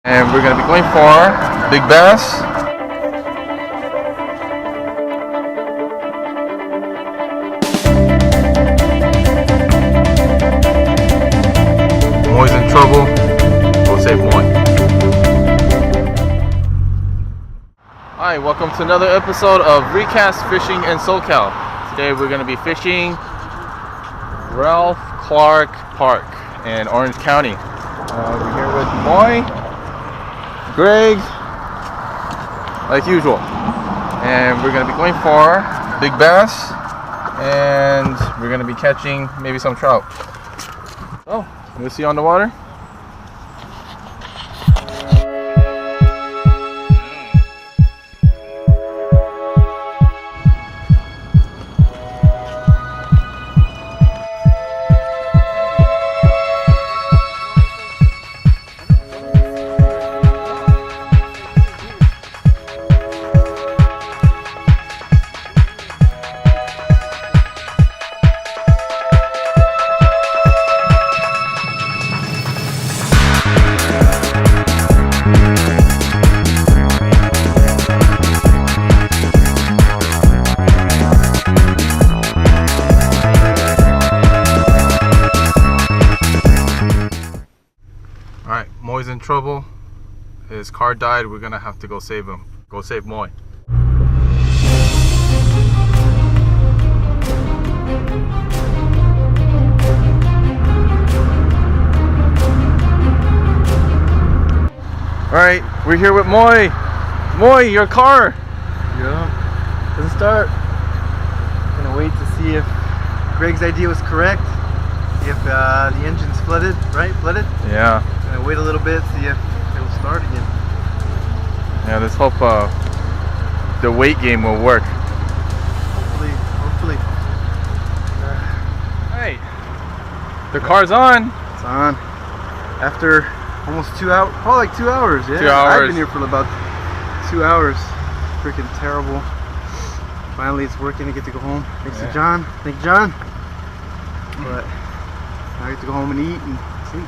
And we're gonna be going for big bass. Moy's in trouble. We'll save Moy. Hi, welcome to another episode of Recast Fishing in SoCal. Today we're gonna be fishing Ralph Clark Park in Orange County. We're here with Moy, Greg, like usual, and we're gonna be going for big bass, and we're gonna be catching maybe some trout. So we'll see you on the water. Alright, Moy's in trouble. His car died. We're gonna have to go save him. Go save Moy. Alright, we're here with Moy. Moy, your car! Yeah, doesn't start. Gonna wait to see if Greg's idea was correct. See if the engine's flooded, right? Flooded? Yeah. Gonna wait a little bit, see if it'll start again. Yeah, let's hope the weight game will work. Hopefully. Hey, the car's on. It's on. After almost 2 hours, probably like 2 hours, yeah. 2 hours. I've been here for about 2 hours. Freaking terrible. Finally it's working. I get to go home. Thanks to John. Thank you, John. But I get to go home and eat and sleep.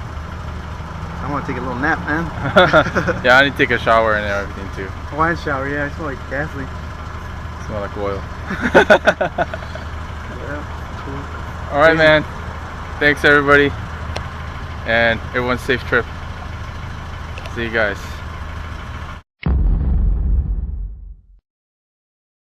I want to take a little nap, man. Yeah, I need to take a shower and everything too. Hawaiian shower, yeah. I smell like gasoline. Smell like oil. Yeah, cool. Alright, man. Thanks everybody. And everyone safe trip. See you guys.